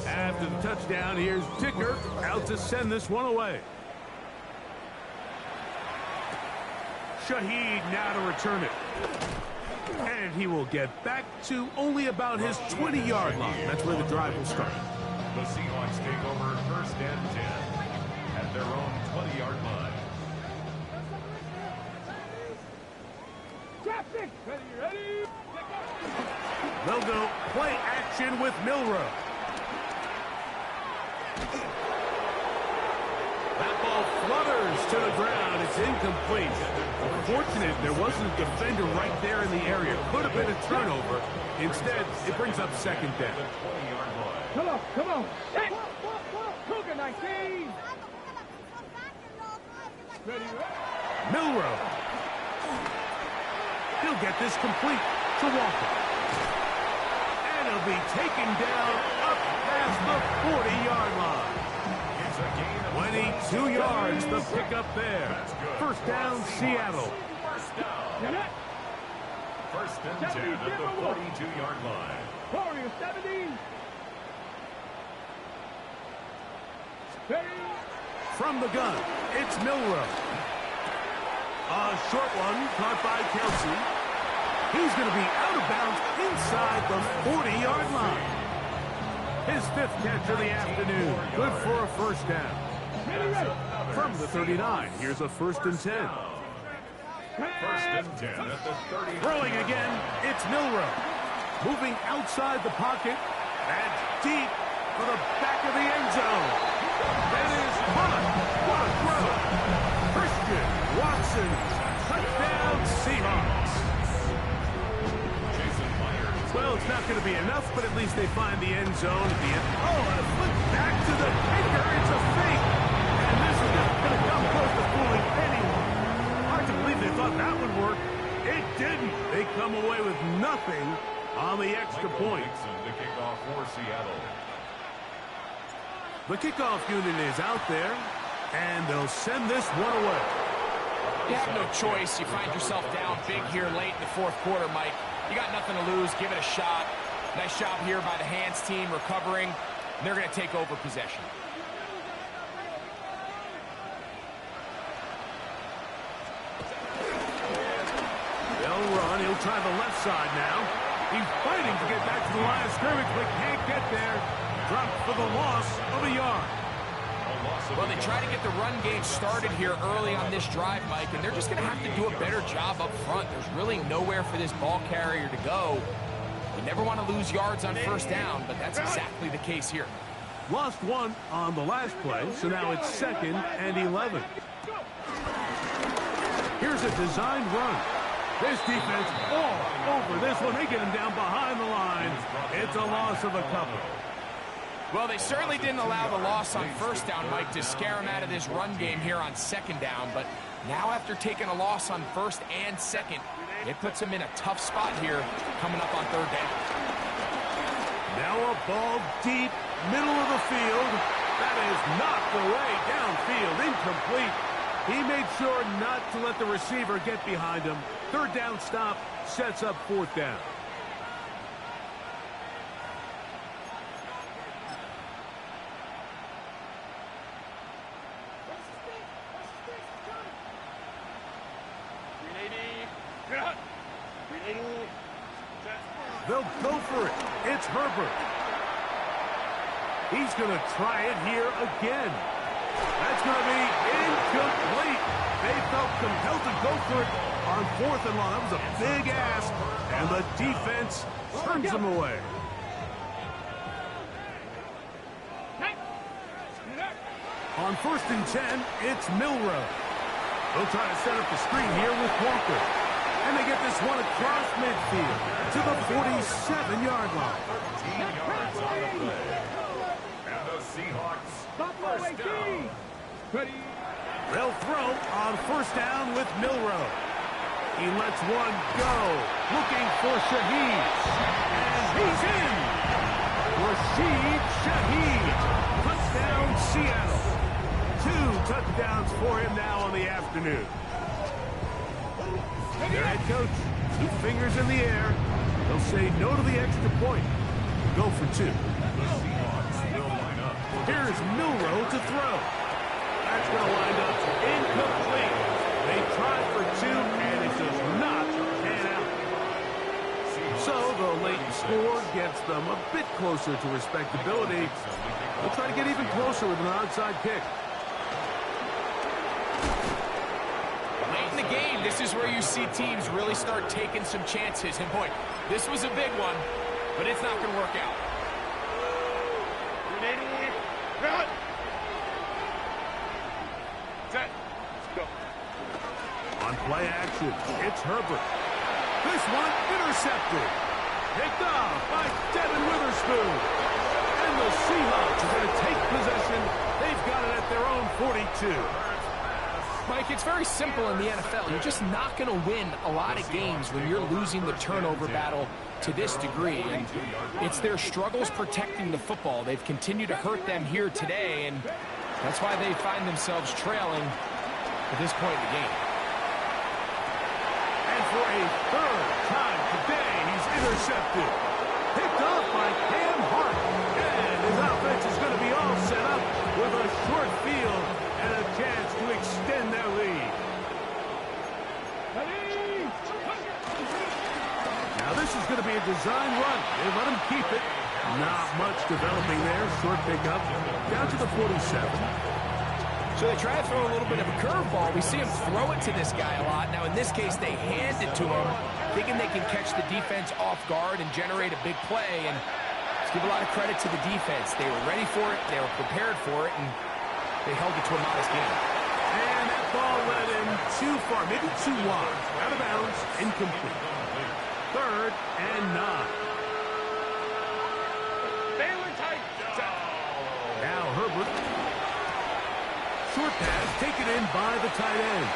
After the touchdown, here's Dicker out to send this one away. Shaheed now to return it. And he will get back to only about his 20-yard line. That's where the drive will start. The Seahawks take over first and 10 at their own 20-yard line. Traffic. Ready. They'll go play action with Milrow. That ball flutters to the ground. It's incomplete. Unfortunate there wasn't a defender right there in the area. Could have been a turnover. Instead, it brings up second down. Come on. Set. Cougar 19. Ready. Milrow. He'll get this complete to Walker. And he'll be taken down up past the 40-yard line. 2 yards, the pickup there. First down, Seattle. First and 10 at the 42-yard line. Warriors 17. From the gun, it's Milroe. A short one caught by Kelsey. He's going to be out of bounds inside the 40-yard line. His 5th catch of the afternoon. Good for a first down. From the 39, here's a first and 10. First and 10 at the 30. Throwing again, it's Milroe. Moving outside the pocket and deep for the back of the end zone. That is caught. What a throw. Christian Watson, touchdown Seahawks. Jason Myers. Well, it's not going to be enough, but at least they find the end zone at the end. Oh, and a flip back to the kicker. It's a fake. And this is not going to come close to fooling anyone. Hard to believe they thought that would work. It didn't. They come away with nothing on the extra point. The kickoff for Seattle. The kickoff unit is out there, and they'll send this one away. You have no choice. You find yourself down big here late in the 4th quarter, Mike. You got nothing to lose. Give it a shot. Nice job here by the hands team recovering. They're going to take over possession. They'll run. He'll try the left side now. He's fighting to get back to the line of scrimmage, but can't get there. Dropped for the loss of a yard. Well, they try to get the run game started here early on this drive, Mike, and they're just going to have to do a better job up front. There's really nowhere for this ball carrier to go. You never want to lose yards on first down, but that's exactly the case here. Lost one on the last play, so now it's 2nd and 11. Here's a designed run. This defense all over this one. They get him down behind the line. It's a loss of a couple. Well, they certainly didn't allow the loss on first down, Mike, to scare him out of this run game here on 2nd down. But now after taking a loss on 1st and 2nd, it puts him in a tough spot here coming up on 3rd down. Now a ball deep, middle of the field. That is knocked away downfield, incomplete. He made sure not to let the receiver get behind him. 3rd down stop sets up 4th down. They'll go for it. It's Herbert. He's going to try it here again. That's going to be incomplete. They felt compelled to go for it on 4th and long. That was a big ask, and the defense turns them away. On 1st and 10, it's Milroe. They'll try to set up the screen here with Walker. And they get this one across midfield to the 47-yard line. 13 yards on the play. And the Seahawks first down. They'll throw on 1st down with Milroe. He lets one go. Looking for Shaheed. And he's in. Rashid Shaheed. Touchdown, Seattle. 2 touchdowns for him now on the afternoon. Their head coach, 2 fingers in the air. They'll say no to the extra point. Go for 2. The Seahawks will line up. Here's Milroe to throw. That's going to wind up incomplete. They tried for 2, and it does not pan out. So the late score gets them a bit closer to respectability. They'll try to get even closer with an onside kick. Game, this is where you see teams really start taking some chances. And boy, this was a big one, but it's not going to work out. On play action, it's Herbert. This one intercepted. Picked off by Devin Witherspoon. And the Seahawks are going to take possession. They've got it at their own 42. Mike, it's very simple in the NFL. You're just not going to win a lot of games when you're losing the turnover battle to this degree. And it's their struggles protecting the football. They've continued to hurt them here today. And That's why they find themselves trailing at this point in the game. And for a third time today, he's intercepted. Picked off by Cam Hart. And his offense is going to be all set up with a short field and a chance to extend their lead. Now this is going to be a design run. They let him keep it. Not much developing there. Short pickup down to the 47. So they try to throw a little bit of a curveball. We see him throw it to this guy a lot. Now in this case, they hand it to him, thinking they can catch the defense off guard and generate a big play. And let's give a lot of credit to the defense. They were ready for it. They were prepared for it. And they held it to a modest game. And that ball led in too far, maybe too wide. Out of bounds, incomplete. 3rd and 9. Now Herbert. Short pass taken in by the tight end.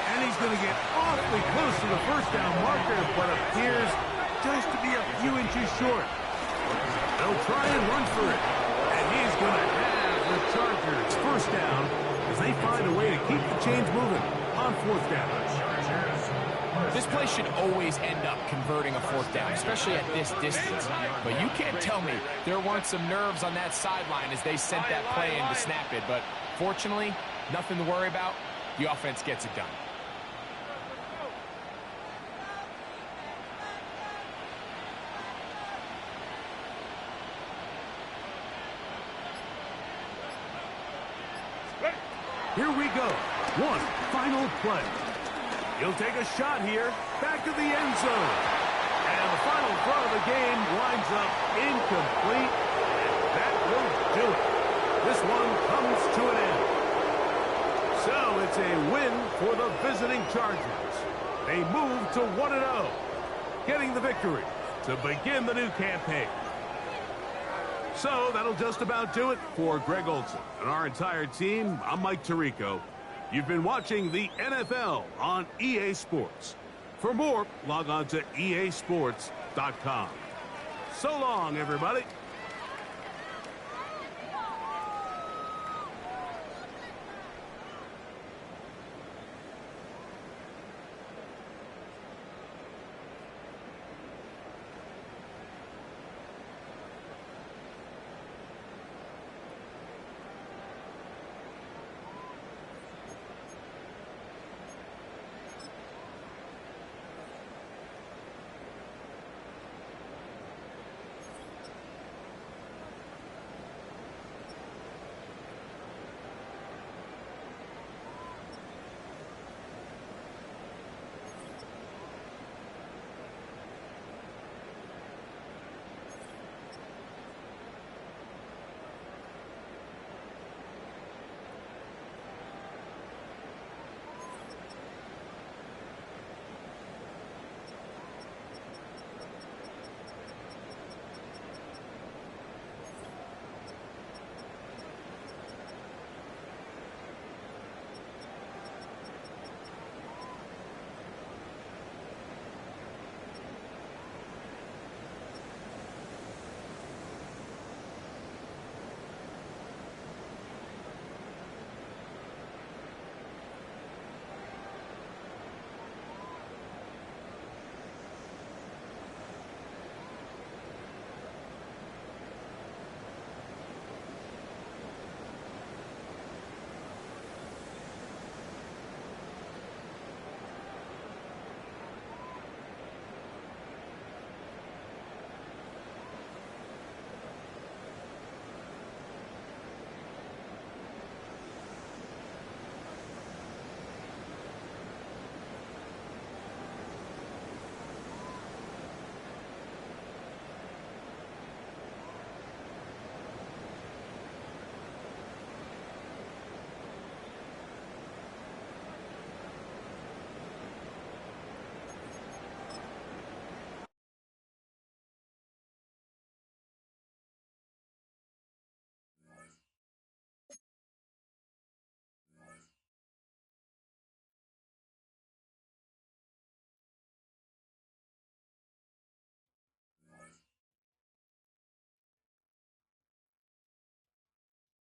And he's going to get awfully close to the first down marker, but appears just to be a few inches short. They'll try and run for it. And he's going to have the Chargers first down as they find a way to keep the chains moving on 4th down. This play should always end up converting a 4th down, especially at this distance. But you can't tell me there weren't some nerves on that sideline as they sent that play in to snap it. But fortunately, nothing to worry about. The offense gets it done. Here we go. One final play. He'll take a shot here, back to the end zone. And the final throw of the game winds up incomplete. And that will do it. This one comes to an end. So it's a win for the visiting Chargers. They move to 1-0, getting the victory to begin the new campaign. So that'll just about do it for Greg Olson and our entire team. I'm Mike Tirico. You've been watching the NFL on EA Sports. For more, log on to easports.com. So long, everybody.